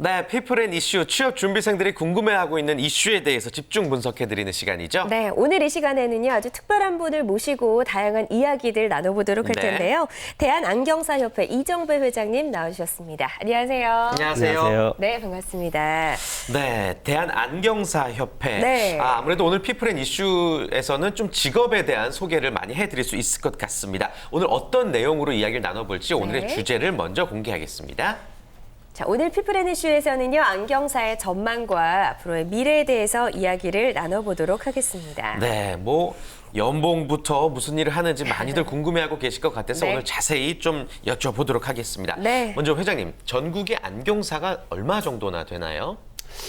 네, 피플 앤 이슈 취업 준비생들이 궁금해하고 있는 이슈에 대해서 집중 분석해드리는 시간이죠. 네, 오늘 이 시간에는요 아주 특별한 분을 모시고 다양한 이야기들 나눠보도록 할 네. 텐데요. 대한안경사협회 이정배 회장님 나오셨습니다. 안녕하세요. 안녕하세요. 네, 반갑습니다. 네, 대한안경사협회. 네. 아무래도 오늘 피플 앤 이슈에서는 좀 직업에 대한 소개를 많이 해드릴 수 있을 것 같습니다. 오늘 어떤 내용으로 이야기를 나눠볼지 오늘의 네. 주제를 먼저 공개하겠습니다. 자, 오늘 피플 앤 이슈에서는요 안경사의 전망과 앞으로의 미래에 대해서 이야기를 나눠보도록 하겠습니다. 네, 뭐 연봉부터 무슨 일을 하는지 많이들 궁금해하고 계실 것 같아서 네. 오늘 자세히 좀 여쭤보도록 하겠습니다. 네. 먼저 회장님, 전국의 안경사가 얼마 정도나 되나요?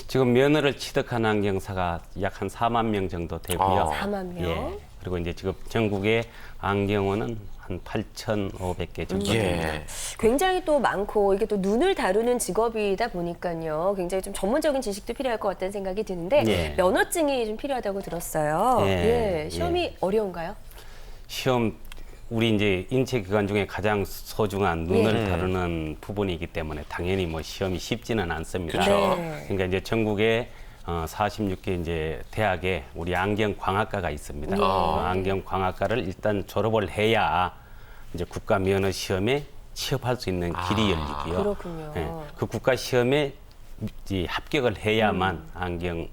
지금 면허를 취득한 안경사가 약 한 4만 명 정도 되고요. 4만 명. 예. 그리고 이제 지금 전국의 안경원은 한 8,500개 정도 됩니다. 예. 굉장히 또 많고 이게 또 눈을 다루는 직업이다 보니까요. 굉장히 좀 전문적인 지식도 필요할 것 같다는 생각이 드는데 예. 면허증이 좀 필요하다고 들었어요. 예. 시험이 어려운가요? 시험 우리 이제 인체 기관 중에 가장 소중한 눈을 다루는 부분이기 때문에 당연히 뭐 시험이 쉽지는 않습니다. 그쵸. 네. 그러니까 이제 전국에 46개 이제 대학에 우리 안경광학과가 있습니다. 그 안경광학과를 일단 졸업을 해야 이제 국가 면허 시험에 취업할 수 있는 길이 열리고요. 그렇군요. 예, 그 국가 시험에 이 합격을 해야만 안경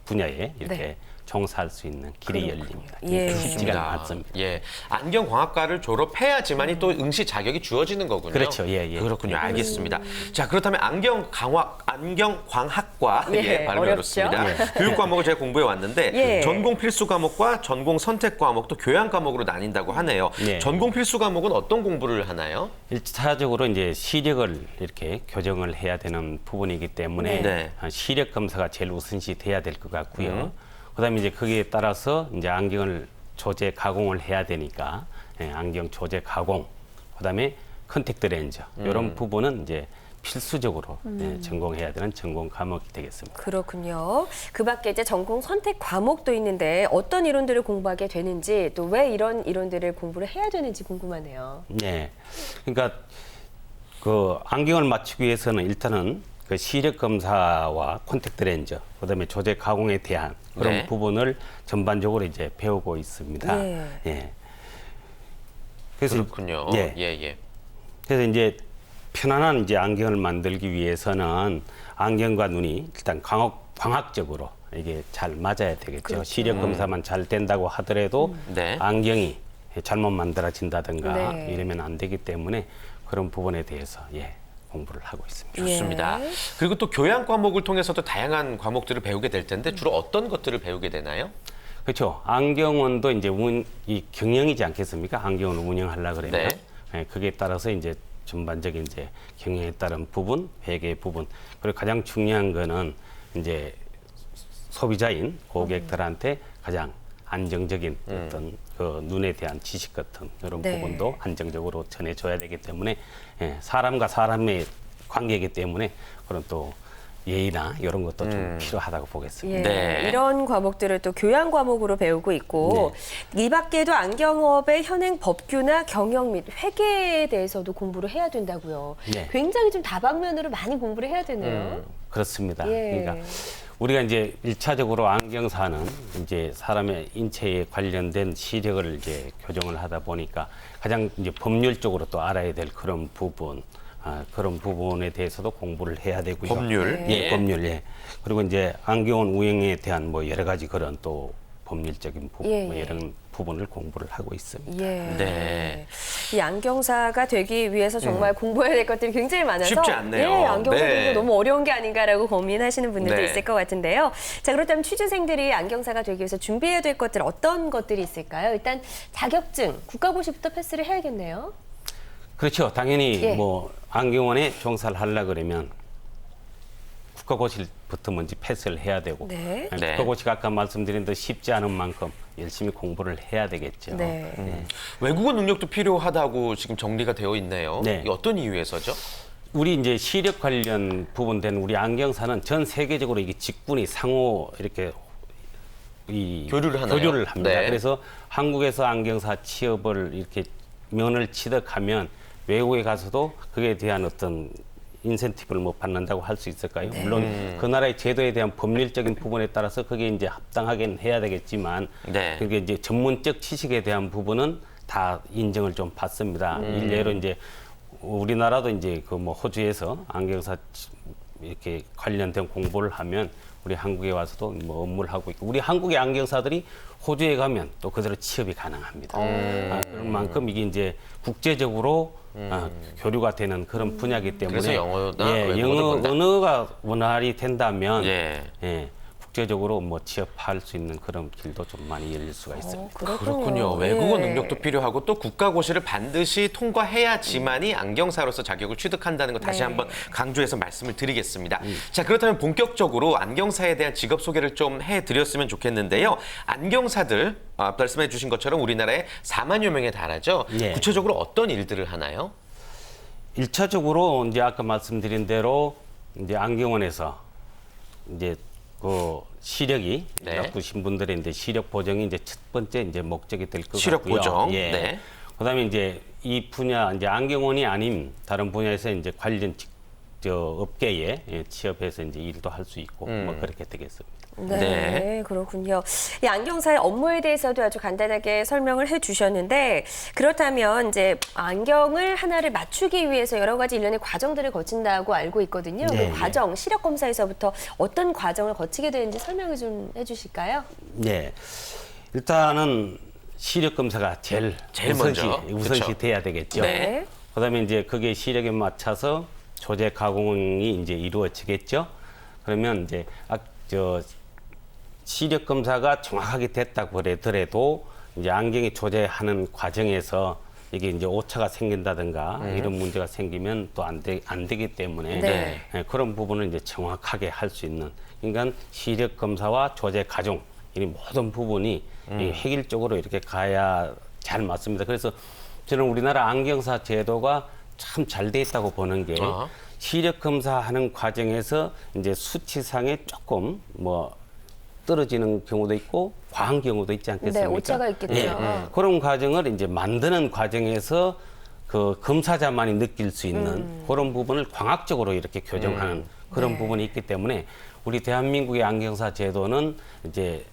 분야에 이렇게 네. 종사할 수 있는 길이 그렇군요. 열립니다. 예. 쉽지가 않습니다. 예, 안경광학과를 졸업해야지만이 또 응시 자격이 주어지는 거군요. 그렇죠. 예, 예. 그렇군요. 알겠습니다. 자, 그렇다면 안경광학과 예, 발음이 어렵습니다. 교육 과목을 제가 공부해 왔는데 예. 전공 필수 과목과 전공 선택 과목 또 교양 과목으로 나뉜다고 하네요. 예. 전공 필수 과목은 어떤 공부를 하나요? 일차적으로 이제 시력을 이렇게 교정을 해야 되는 부분이기 때문에 네. 시력 검사가 제일 우선시 돼야 될 것 같고요. 그다음에 이제 거기에 따라서 이제 안경을 조제 가공을 해야 되니까 안경 조제 가공, 그다음에 컨택트 렌즈 이런 부분은 이제 필수적으로 전공해야 되는 전공 과목이 되겠습니다. 그렇군요. 그 밖에 이제 전공 선택 과목도 있는데 어떤 이론들을 공부하게 되는지 또 왜 이런 이론들을 공부를 해야 되는지 궁금하네요. 네, 그러니까 그 안경을 맞추기 위해서는 일단은 그 시력 검사와 콘택트 렌즈, 그다음에 조제 가공에 대한 그런 네. 부분을 전반적으로 이제 배우고 있습니다. 예. 예. 그래서 그렇군요. 예. 예. 그래서 이제 편안한 이제 안경을 만들기 위해서는 안경과 눈이 일단 광학적으로 이게 잘 맞아야 되겠죠. 그렇죠. 시력 검사만 잘 된다고 하더라도 네. 안경이 잘못 만들어진다든가 네. 이러면 안 되기 때문에 그런 부분에 대해서 공부를 하고 있습니다. 좋습니다. 예. 그리고 또 교양 과목을 통해서도 다양한 과목들을 배우게 될 텐데 주로 어떤 것들을 배우게 되나요? 그렇죠. 안경원도 이제 이 경영이지 않겠습니까? 안경원을 운영하려 그러면 그게 따라서 이제 전반적인 이제 경영에 따른 부분, 회계 부분, 그리고 가장 중요한 거는 이제 소비자인 고객들한테 가장 안정적인 어떤 그 눈에 대한 지식 같은 이런 네. 부분도 안정적으로 전해줘야 되기 때문에 사람과 사람의 관계이기 때문에 그런 또 예의나 이런 것도 좀 필요하다고 보겠습니다. 예, 네. 이런 과목들을 또 교양 과목으로 배우고 있고 이 밖에도 안경업의 현행 법규나 경영 및 회계에 대해서도 공부를 해야 된다고요. 네. 굉장히 좀 다방면으로 많이 공부를 해야 되네요. 그렇습니다. 예. 그러니까 우리가 이제 일차적으로 안경사는 이제 사람의 인체에 관련된 시력을 이제 교정을 하다 보니까 가장 이제 법률 쪽으로 또 알아야 될 그런 부분, 그런 부분에 대해서도 공부를 해야 되고요. 법률? 예, 법률, 예. 그리고 이제 안경원 운영에 대한 뭐 여러 가지 그런 또 법률적인 부분, 예, 뭐 예. 이런 부분을 공부를 하고 있습니다. 예. 네. 이 안경사가 되기 위해서 정말 공부해야 될 것들이 굉장히 많아서 쉽지 않네요. 예, 안경사 네. 공부 너무 어려운 게 아닌가라고 고민하시는 분들도 네. 있을 것 같은데요. 자, 그렇다면 취준생들이 안경사가 되기 위해서 준비해야 될 것들 어떤 것들이 있을까요? 일단 자격증, 국가고시부터 패스를 해야겠네요. 그렇죠. 당연히 예. 뭐 안경원에 종사를 하려 그러면 국가고시부터 먼저 패스를 해야 되고 네. 네. 국가고시가 아까 말씀드린 듯 쉽지 않은 만큼 열심히 공부를 해야 되겠죠. 네. 외국어 능력도 필요하다고 지금 정리가 되어 있네요. 네. 이게 어떤 이유에서죠? 우리 이제 시력 관련 부분된 우리 안경사는 전 세계적으로 이게 직군이 상호 이렇게 교류를 하나요? 교류를 합니다. 네. 그래서 한국에서 안경사 취업을 이렇게 면을 취득하면 외국에 가서도 그에 대한 어떤 인센티브를 뭐 받는다고 할 수 있을까요? 물론 그 나라의 제도에 대한 법률적인 부분에 따라서 그게 이제 합당하긴 해야 되겠지만 네. 그게 이제 전문적 지식에 대한 부분은 다 인정을 좀 받습니다. 일례로 이제 우리나라도 이제 그 뭐 호주에서 안경사 이렇게 관련된 공부를 하면 우리 한국에 와서도 뭐 업무를 하고 있고 우리 한국의 안경사들이 호주에 가면 또 그대로 취업이 가능합니다. 그런 만큼 이게 이제 국제적으로 교류가 되는 그런 분야이기 때문에 그래서 영어나 예, 외국어를 영어 본다? 언어가 원활히 된다면 예. 예, 국제적으로 뭐 취업할 수 있는 그런 길도 좀 많이 열릴 수가 있습니다. 그렇군요. 외국어 예. 능력도 필요하고 또 국가고시를 반드시 통과해야지만이 안경사로서 자격을 취득한다는 거 다시 네. 한번 강조해서 말씀을 드리겠습니다. 자, 그렇다면 본격적으로 안경사에 대한 직업 소개를 좀 해드렸으면 좋겠는데요. 안경사들 말씀해 주신 것처럼 우리나라에 4만여 명에 달하죠. 예. 구체적으로 어떤 일들을 하나요? 일차적으로 이제 아까 말씀드린 대로 이제 안경원에서 이제 그 시력이 네. 나쁘신 분들의 이제 시력 보정이 이제 첫 번째 이제 목적이 될 것 같고요. 시력 보정. 예. 네. 그다음에 이제 이 분야 이제 안경원이 아닌 다른 분야에서 이제 관련 업계에 취업해서 이제 일도 할 수 있고 뭐 그렇게 되겠습니다. 네, 네. 그렇군요. 이 안경사의 업무에 대해서도 아주 간단하게 설명을 해주셨는데 그렇다면 이제 안경을 하나를 맞추기 위해서 여러 가지 일련의 과정들을 거친다고 알고 있거든요. 네, 그 과정, 시력 검사에서부터 어떤 과정을 거치게 되는지 설명을 좀 해주실까요? 네, 일단은 시력 검사가 제일 먼저. 우선시 그쵸. 돼야 되겠죠. 네. 그다음에 이제 그게 시력에 맞춰서 조제 가공이 이제 이루어지겠죠. 그러면 이제 시력 검사가 정확하게 됐다고 그러더라도 이제 안경이 조제하는 과정에서 이게 이제 오차가 생긴다든가 이런 문제가 생기면 또 안 되기 때문에 네. 예, 그런 부분을 이제 정확하게 할 수 있는 그러니까 시력 검사와 조제 과정 이 모든 부분이 이 획일적으로 이렇게 가야 잘 맞습니다. 그래서 저는 우리나라 안경사 제도가 참 잘 돼 있다고 보는 게 시력 검사하는 과정에서 이제 수치상에 조금 뭐 떨어지는 경우도 있고 과한 경우도 있지 않겠습니까? 네, 오차가 있겠죠. 예. 그런 과정을 이제 만드는 과정에서 그 검사자만이 느낄 수 있는 그런 부분을 광학적으로 이렇게 교정하는 그런 네. 부분이 있기 때문에 우리 대한민국의 안경사 제도는 이제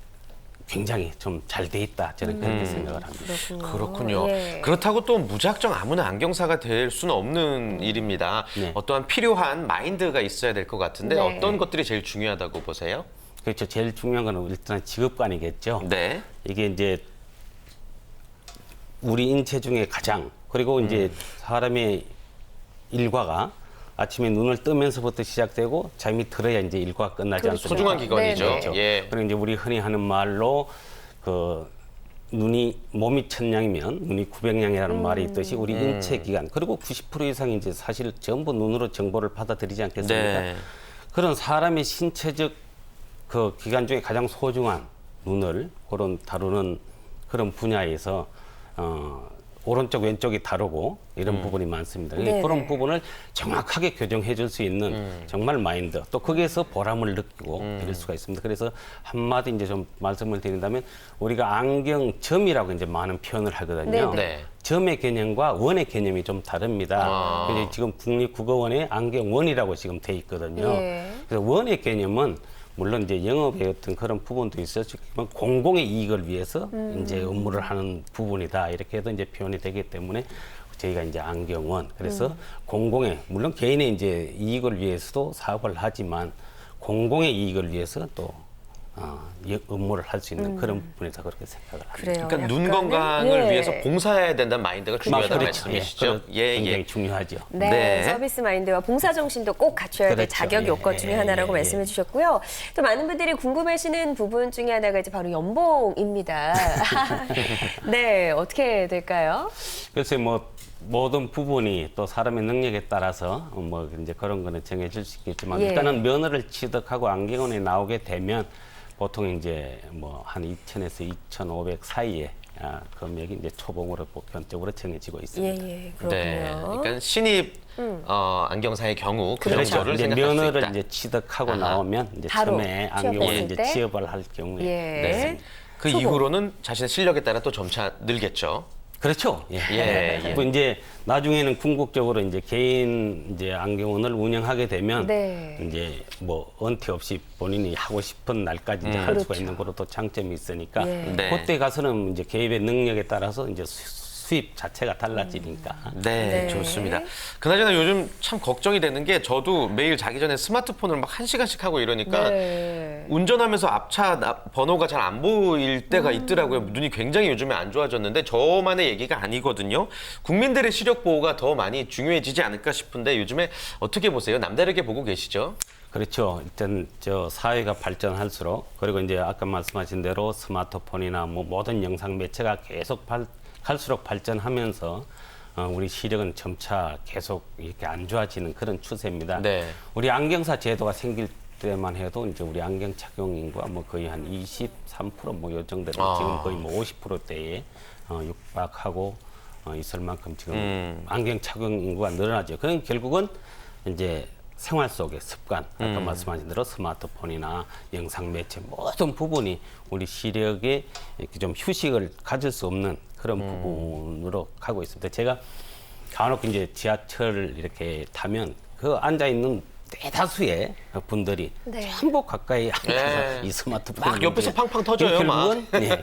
굉장히 좀 잘 돼 있다 저는 그렇게 생각을 합니다. 그렇군요. 예. 그렇다고 또 무작정 아무나 안경사가 될 수는 없는 일입니다. 네. 어떠한 필요한 마인드가 있어야 될 것 같은데 네. 어떤 것들이 제일 중요하다고 보세요? 그렇죠. 제일 중요한 건 일단 직업관이겠죠. 네. 이게 이제 우리 인체 중에 가장 그리고 이제 사람의 일과가 아침에 눈을 뜨면서부터 시작되고 잠이 들어야 이제 일과가 끝나지 그렇죠. 않습니까? 소중한 기관이죠. 네, 그렇죠. 예. 그리고 이제 우리 흔히 하는 말로 그 몸이 1000냥이면 눈이 900냥이라는 말이 있듯이 우리 인체 기관 그리고 90% 이상이 이제 사실 전부 눈으로 정보를 받아들이지 않겠습니까? 네. 그런 사람의 신체적 그 기관 중에 가장 소중한 눈을 그런 다루는 그런 분야에서 오른쪽 왼쪽이 다르고 이런 부분이 많습니다. 네네. 그런 부분을 정확하게 교정해 줄 수 있는 정말 마인드 또 거기에서 보람을 느끼고 이럴 수가 있습니다. 그래서 한마디 이제 좀 말씀을 드린다면 우리가 안경점이라고 이제 많은 표현을 하거든요. 네네. 네. 점의 개념과 원의 개념이 좀 다릅니다. 근데 지금 국립국어원에 안경원이라고 지금 돼 있거든요. 예. 그래서 원의 개념은 물론 이제 영업의 어떤 그런 부분도 있었지만 공공의 이익을 위해서 이제 업무를 하는 부분이다 이렇게 해도 이제 표현이 되기 때문에 저희가 이제 안경원 그래서 공공의 물론 개인의 이제 이익을 위해서도 사업을 하지만 공공의 이익을 위해서 또 업무를 할 수 있는 그런 부분에서 그렇게 생각을 합니다. 그래요. 그러니까 눈 약간은, 건강을 예. 위해서 봉사해야 된다는 마인드가 중요하다는 그렇죠. 말씀이시죠? 굉장히 중요하죠. 네, 네. 서비스 마인드와 봉사 정신도 꼭 갖춰야 될 그렇죠. 자격 예, 요건 중에 예, 하나라고 예, 말씀해 주셨고요. 또 많은 분들이 궁금해하시는 부분 중에 하나가 이제 바로 연봉입니다. 네, 어떻게 될까요? 그래서 뭐 모든 부분이 또 사람의 능력에 따라서 뭐 이제 그런 거는 정해질 수 있겠지만 예. 일단은 면허를 취득하고 안경원에 나오게 되면 보통 이제 뭐 한 2,000에서 2,500 사이에 금액이 이제 초봉으로 보편적으로 정해지고 있습니다. 예, 그렇군요. 네. 그러니까 신입 안경사의 경우 그 그렇죠. 정도를 이제 생각할 수 면허를 있다. 이제 취득하고 아하. 나오면 이제 바로 처음에 안경원에 취업했을 이제 때? 취업을 할 경우에 예. 네. 그 초봉. 이후로는 자신의 실력에 따라 또 점차 늘겠죠. 그렇죠. 예. 예. 뭐 이제 나중에는 궁극적으로 이제 개인 이제 안경원을 운영하게 되면 네. 이제 뭐 은퇴 없이 본인이 하고 싶은 날까지 이제 할 수가 그렇죠. 있는 거로 또 장점이 있으니까 예. 네. 그때 가서는 이제 개입의 능력에 따라서 이제 수입 자체가 달라지니까. 네, 네. 좋습니다. 그나저나 요즘 참 걱정이 되는 게 저도 매일 자기 전에 스마트폰을 막 1시간씩 하고 이러니까 네. 운전하면서 앞차 번호가 잘 안 보일 때가 있더라고요. 눈이 굉장히 요즘에 안 좋아졌는데 저만의 얘기가 아니거든요. 국민들의 시력 보호가 더 많이 중요해지지 않을까 싶은데 요즘에 어떻게 보세요? 남다르게 보고 계시죠? 그렇죠. 일단 저 사회가 발전할수록 그리고 이제 아까 말씀하신 대로 스마트폰이나 뭐 모든 영상 매체가 계속 갈수록 발전하면서 우리 시력은 점차 계속 이렇게 안 좋아지는 그런 추세입니다. 네. 우리 안경사 제도가 생길 때만 해도 이제 우리 안경 착용 인구가 뭐 거의 한 23%뭐 요 정도로 지금 거의 뭐 50%대에 육박하고 있을 만큼 지금 안경 착용 인구가 늘어나죠. 그럼 결국은 이제 생활 속의 습관, 아까 말씀하신 대로 스마트폰이나 영상 매체 모든 부분이 우리 시력에 이렇게 좀 휴식을 가질 수 없는 그런 부분으로 가고 있습니다. 제가 간혹 이제 지하철을 이렇게 타면 그 앉아 있는 대다수의 분들이 네. 전부 가까이 앉아서 네. 이 스마트폰 막 옆에서 팡팡 터져요,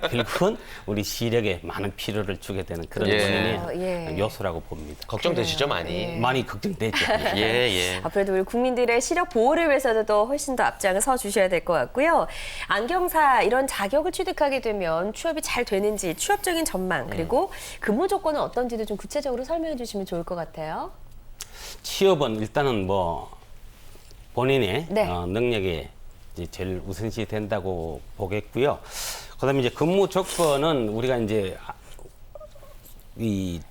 결국은 우리 시력에 많은 피로를 주게 되는 그런 예. 원인의 예. 요소라고 봅니다. 걱정되시죠, 많이? 많이 걱정되죠. 예, 예. 앞으로도 우리 국민들의 시력 보호를 위해서도 더 훨씬 더 앞장을 서 주셔야 될 것 같고요. 안경사 이런 자격을 취득하게 되면 취업이 잘 되는지 취업적인 전망 그리고 근무 조건은 어떤지도 좀 구체적으로 설명해 주시면 좋을 것 같아요. 취업은 일단은 뭐 본인의 네. 능력이 이제 제일 우선시 된다고 보겠고요. 그다음에 이제 근무 조건은 우리가 이제 이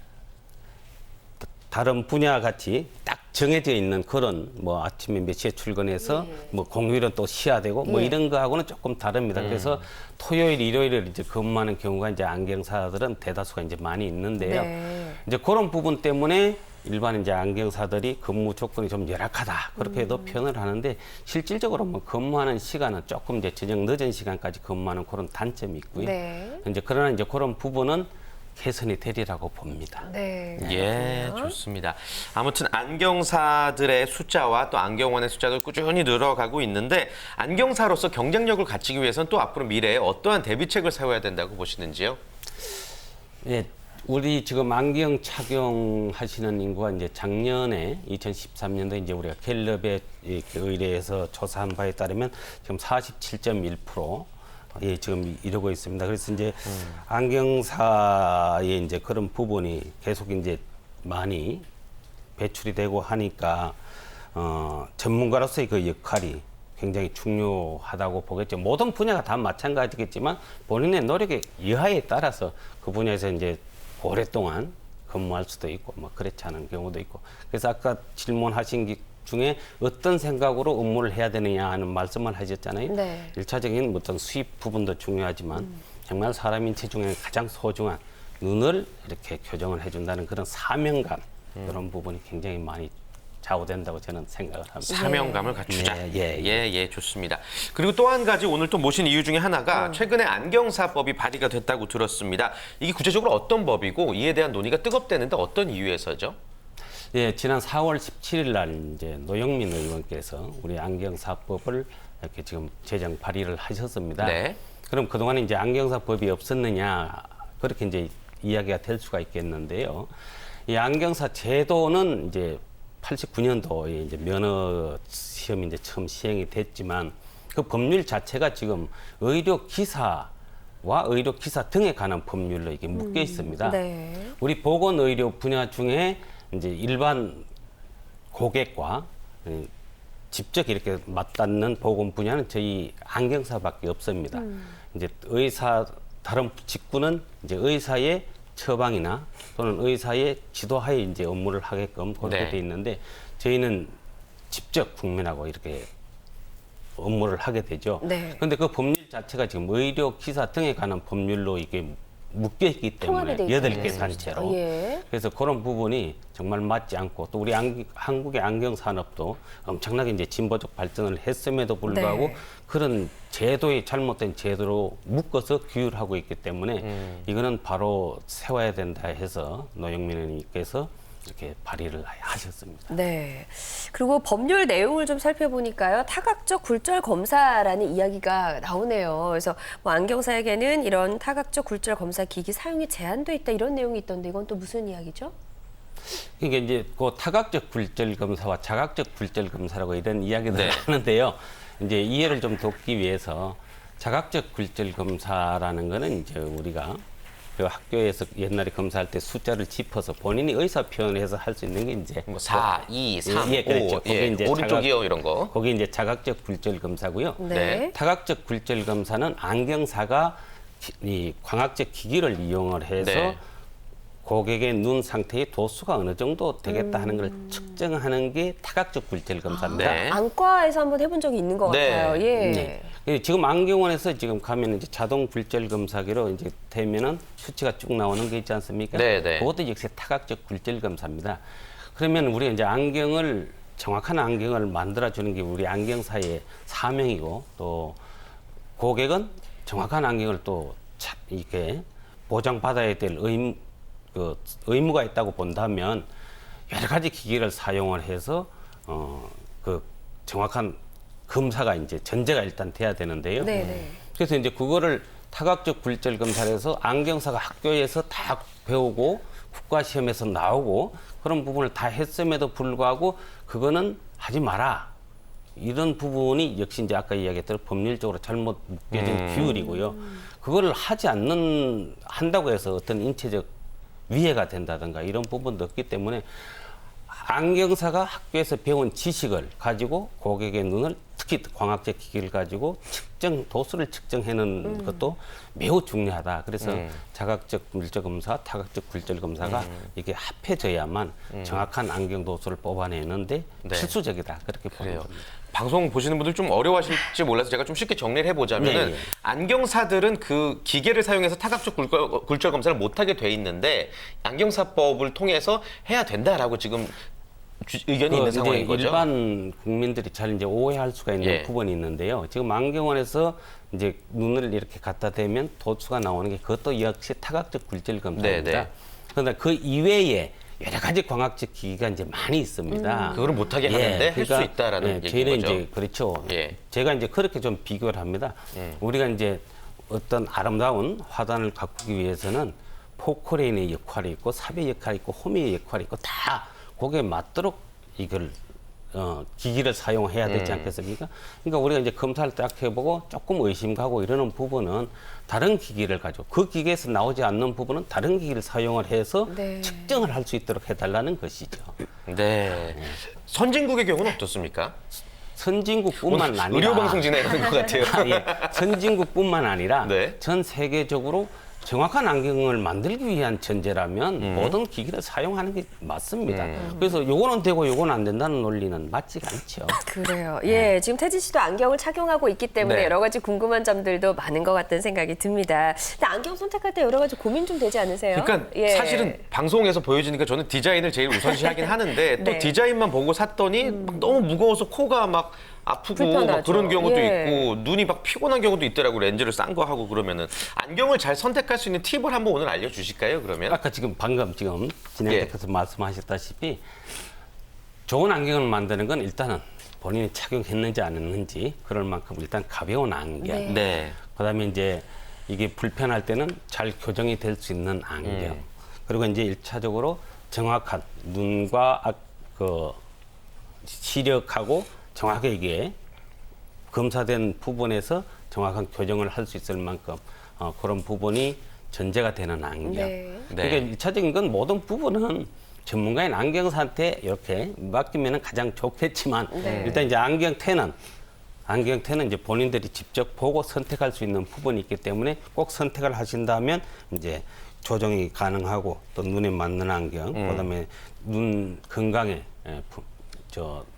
다른 분야 같이 딱 정해져 있는 그런 뭐 아침에 몇 시에 출근해서 뭐 공휴일은 또 쉬어야 되고 뭐 예. 이런 거하고는 조금 다릅니다. 그래서 토요일, 일요일을 이제 근무하는 경우가 이제 안경사들은 대다수가 이제 많이 있는데요. 네. 이제 그런 부분 때문에 일반 이제 안경사들이 근무 조건이 좀 열악하다 그렇게도 표현을 하는데 실질적으로 뭐 근무하는 시간은 조금 이제 저녁 늦은 시간까지 근무하는 그런 단점이 있고요. 네. 이제 그러나 이제 그런 부분은 개선이 되리라고 봅니다. 네. 예, 좋습니다. 아무튼 안경사들의 숫자와 또 안경원의 숫자도 꾸준히 늘어가고 있는데 안경사로서 경쟁력을 갖추기 위해서는 또 앞으로 미래에 어떠한 대비책을 세워야 된다고 보시는지요? 예, 우리 지금 안경 착용하시는 인구가 이제 작년에 2013년도에 이제 우리가 갤럽에 의뢰해서 조사한 바에 따르면 지금 47.1% 예, 지금 이러고 있습니다. 그래서 이제 안경사의 이제 그런 부분이 계속 이제 많이 배출이 되고 하니까 전문가로서의 그 역할이 굉장히 중요하다고 보겠죠. 모든 분야가 다 마찬가지겠지만 본인의 노력의 여하에 따라서 그 분야에서 이제 오랫동안 근무할 수도 있고 뭐 그렇지 않은 경우도 있고. 그래서 아까 질문하신 중에 어떤 생각으로 업무를 해야 되느냐 하는 말씀을 하셨잖아요. 네. 일차적인 어떤 수입 부분도 중요하지만 정말 사람 인체 중에 가장 소중한 눈을 이렇게 교정을 해준다는 그런 사명감 그런 부분이 굉장히 많이 좌우된다고 저는 생각을 합니다. 사명감을 갖추자. 예, 좋습니다. 그리고 또 한 가지 오늘 또 모신 이유 중에 하나가 최근에 안경사법이 발의가 됐다고 들었습니다. 이게 구체적으로 어떤 법이고 이에 대한 논의가 뜨겁대는데 어떤 이유에서죠? 예, 지난 4월 17일 날 이제 노영민 의원께서 우리 안경사법을 이렇게 지금 제정 발의를 하셨습니다. 네. 그럼 그동안 이제 안경사법이 없었느냐 그렇게 이제 이야기가 될 수가 있겠는데요. 이 안경사 제도는 이제 89년도에 이제 면허 시험이 이제 처음 시행이 됐지만 그 법률 자체가 지금 의료 기사와 의료 기사 등에 관한 법률로 이게 묶여 있습니다. 네. 우리 보건의료 분야 중에 이제 일반 고객과 직접 이렇게 맞닿는 보건 분야는 저희 안경사밖에 없습니다. 이제 의사 다른 직군은 이제 의사의 처방이나 또는 의사의 지도하에 이제 업무를 하게끔 그렇게 네. 돼 있는데 저희는 직접 국민하고 이렇게 업무를 하게 되죠. 네. 그런데 그 법률 자체가 지금 의료 기사 등에 관한 법률로 이게 묶여 있기 통합이 때문에 돼 8개 있다는 단체로. 얘기죠. 예. 그래서 그런 부분이 정말 맞지 않고 또 우리 한국의 안경 산업도 엄청나게 이제 진보적 발전을 했음에도 불구하고 네. 그런 제도의 잘못된 제도로 묶어서 규율하고 있기 때문에 이거는 바로 세워야 된다 해서 노영민 의원님께서 이렇게 발의를 하셨습니다. 네. 그리고 법률 내용을 좀 살펴보니까요. 타각적 굴절 검사라는 이야기가 나오네요. 그래서 뭐 안경사에게는 이런 타각적 굴절 검사 기기 사용이 제한돼 있다 이런 내용이 있던데 이건 또 무슨 이야기죠? 이게 이제 그 타각적 굴절 검사와 자각적 굴절 검사라고 이런 이야기도 네. 하는데요. 이제 이해를 좀 돕기 위해서 자각적 굴절 검사라는 거는 이제 우리가 그 학교에서 옛날에 검사할 때 숫자를 짚어서 본인이 의사 표현해서 할 수 있는 게 이제 뭐 4, 2, 3, 예, 그렇죠. 5, 거기 예, 이제 오른쪽이요 이런 거. 거기 이제 자각적 굴절 검사고요. 네. 타각적 굴절 검사는 안경사가 이 광학적 기기를 이용을 해서 네. 고객의 눈 상태의 도수가 어느 정도 되겠다 하는 걸 측정하는 게 타각적 굴절 검사입니다. 네. 안과에서 한번 해본 적이 있는 것 네. 같아요. 예. 네. 지금 안경원에서 지금 가면 이제 자동 굴절 검사기로 이제 되면은 수치가 쭉 나오는 게 있지 않습니까? 네, 네. 그것도 역시 타각적 굴절 검사입니다. 그러면 우리가 이제 정확한 안경을 만들어주는 게 우리 안경사의 사명이고 또 고객은 정확한 안경을 또 이렇게 보장받아야 될 의무가 있다고 본다면 여러 가지 기기를 사용을 해서 그 정확한 검사가 이제 전제가 일단 돼야 되는데요. 네네. 그래서 이제 그거를 타각적 굴절 검사를 해서 안경사가 학교에서 다 배우고 국가시험에서 나오고 그런 부분을 다 했음에도 불구하고 그거는 하지 마라. 이런 부분이 역시 이제 아까 이야기했던 법률적으로 잘못 묶여진 규율이고요. 그거를 한다고 해서 어떤 인체적 위해가 된다든가 이런 부분도 없기 때문에 안경사가 학교에서 배운 지식을 가지고 고객의 눈을 특히 광학적 기기를 가지고 도수를 측정하는 것도 매우 중요하다. 그래서 자각적 물적 검사, 타각적 굴절 검사가 이게 합해져야만 정확한 안경 도수를 뽑아내는데 네. 필수적이다. 그렇게 그래요. 보는 겁니다. 방송 보시는 분들 좀 어려워하실지 몰라서 제가 좀 쉽게 정리를 해보자면은 네, 네. 안경사들은 그 기계를 사용해서 타각적 굴절 검사를 못하게 돼 있는데 안경사법을 통해서 해야 된다라고 지금 의견이 있는 이제 상황인 거죠. 일반 국민들이 잘 이제 오해할 수가 있는 예. 부분이 있는데요. 지금 안경원에서 이제 눈을 이렇게 갖다 대면 도수가 나오는 게 그것도 역시 타각적 굴절 검사입니다. 네, 네. 그런데 그 이외에 여러 가지 광학적 기기가 이제 많이 있습니다. 그거를 못하게 하는데 할 수 있다라는 얘기인 저희는 거죠. 이제 그렇죠. 예. 제가 이제 그렇게 좀 비교를 합니다. 우리가 이제 어떤 아름다운 화단을 가꾸기 위해서는 포크레인의 역할이 있고 삽의 역할이 있고 호미의 역할이 있고 다 거기에 맞도록 이걸 기기를 사용해야 되지 않겠습니까? 그러니까 우리가 이제 검사를 딱 해보고 조금 의심가고 이러는 부분은 다른 기기를 가지고 그 기계에서 나오지 않는 부분은 다른 기기를 사용을 해서 네. 측정을 할 수 있도록 해달라는 것이죠. 네. 선진국의 경우는 어떻습니까? 선진국뿐만 아니라 의료 방송 진행하는 것 같아요. 예, 선진국뿐만 아니라 네. 전 세계적으로 정확한 안경을 만들기 위한 전제라면 모든 기기를 사용하는 게 맞습니다. 그래서 요거는 되고 요거는 안 된다는 논리는 맞지가 않죠. 그래요. 예, 지금 태진 씨도 안경을 착용하고 있기 때문에 네. 여러 가지 궁금한 점들도 많은 것 같다는 생각이 듭니다. 근데 안경 선택할 때 여러 가지 고민 좀 되지 않으세요? 그러니까 예. 사실은 방송에서 보여주니까 저는 디자인을 제일 우선시하긴 하는데 또 네. 디자인만 보고 샀더니 막 너무 무거워서 코가 막 아프고 불편하죠. 막 그런 경우도 예. 있고 눈이 막 피곤한 경우도 있더라고 렌즈를 싼 거 하고 그러면은 안경을 잘 선택할 수 있는 팁을 한번 오늘 알려주실까요? 그러면 아까 방금 진행자께서 말씀하셨다시피 좋은 안경을 만드는 건 일단은 본인이 착용했는지 안 했는지 그럴 만큼 일단 가벼운 안경. 네. 네. 그다음에 이제 이게 불편할 때는 잘 교정이 될 수 있는 안경. 그리고 이제 일차적으로 정확한 눈과 그 시력하고 정확하게 이게 검사된 부분에서 정확한 교정을 할 수 있을 만큼 그런 부분이 전제가 되는 안경. 네. 그러니까 일차적인 건 모든 부분은 전문가인 안경사한테 이렇게 맡기면 가장 좋겠지만 네. 일단 이제 안경테는 이제 본인들이 직접 보고 선택할 수 있는 부분이 있기 때문에 꼭 선택을 하신다면 이제 조정이 가능하고 또 눈에 맞는 안경, 그다음에 눈 건강에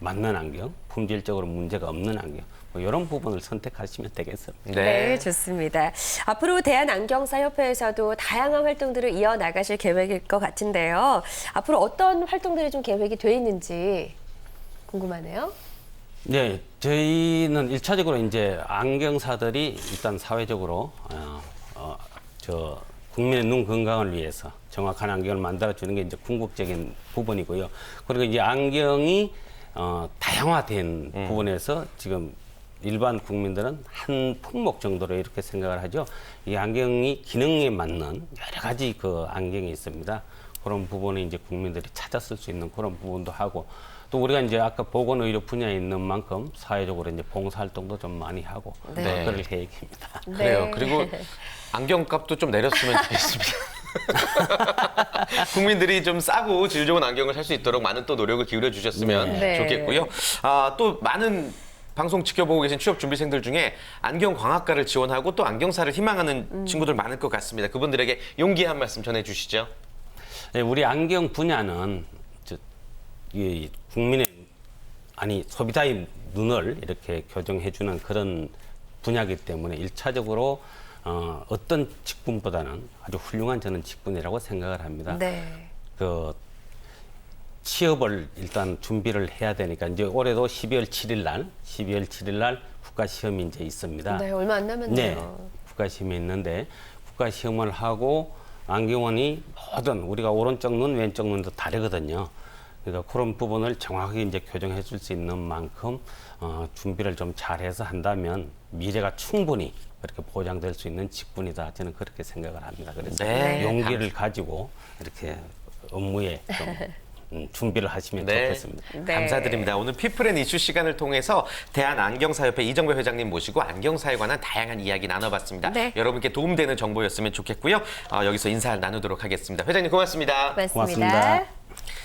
맞는 안경, 품질적으로 문제가 없는 안경, 뭐 이런 부분을 선택하시면 되겠습니다. 네, 좋습니다. 앞으로 대한안경사협회에서도 다양한 활동들을 이어나가실 계획일 것 같은데요. 앞으로 어떤 활동들이 좀 계획이 돼 있는지 궁금하네요. 네, 저희는 일차적으로 이제 안경사들이 일단 사회적으로 국민의 눈 건강을 위해서 정확한 안경을 만들어주는 게 이제 궁극적인 부분이고요. 그리고 이제 안경이 다양화된 부분에서 지금 일반 국민들은 한 품목 정도로 이렇게 생각을 하죠. 이 안경이 기능에 맞는 여러 가지 그 안경이 있습니다. 그런 부분을 이제 국민들이 찾아 쓸 수 있는 그런 부분도 하고, 또 우리가 이제 아까 보건의료 분야에 있는 만큼 사회적으로 이제 봉사활동도 좀 많이 하고 네. 그럴 계획입니다. 그래요. 그리고 안경값도 좀 내렸으면 좋겠습니다. 국민들이 좀 싸고 질 좋은 안경을 살 수 있도록 많은 또 노력을 기울여 주셨으면 네. 좋겠고요. 또 많은 방송 지켜보고 계신 취업 준비생들 중에 안경 광학과를 지원하고 또 안경사를 희망하는 친구들 많을 것 같습니다. 그분들에게 용기 한 말씀 전해주시죠. 네, 우리 안경 분야는 이 국민의 소비자의 눈을 이렇게 교정해주는 그런 분야이기 때문에 일차적으로 어떤 직군보다는 아주 훌륭한 저는 직군이라고 생각을 합니다. 네. 그 취업을 일단 준비를 해야 되니까 이제 올해도 12월 7일 날 국가 시험이 이제 있습니다. 네, 얼마 안 남았네요. 네, 국가 시험이 있는데 국가 시험을 하고 안경원이 모든 우리가 오른쪽 눈, 왼쪽 눈도 다르거든요. 그러니까 그런 부분을 정확하게 이제 교정해 줄 수 있는 만큼 준비를 좀 잘해서 한다면 미래가 충분히 그렇게 보장될 수 있는 직군이다. 저는 그렇게 생각을 합니다. 그래서 네, 용기를 가지고 이렇게 업무에 좀 준비를 하시면 좋겠습니다. 네. 감사드립니다. 오늘 피플앤 이슈 시간을 통해서 대한안경사협회 이정배 회장님 모시고 안경사에 관한 다양한 이야기 나눠봤습니다. 네. 여러분께 도움되는 정보였으면 좋겠고요. 여기서 인사 나누도록 하겠습니다. 회장님 고맙습니다. 고맙습니다. 고맙습니다.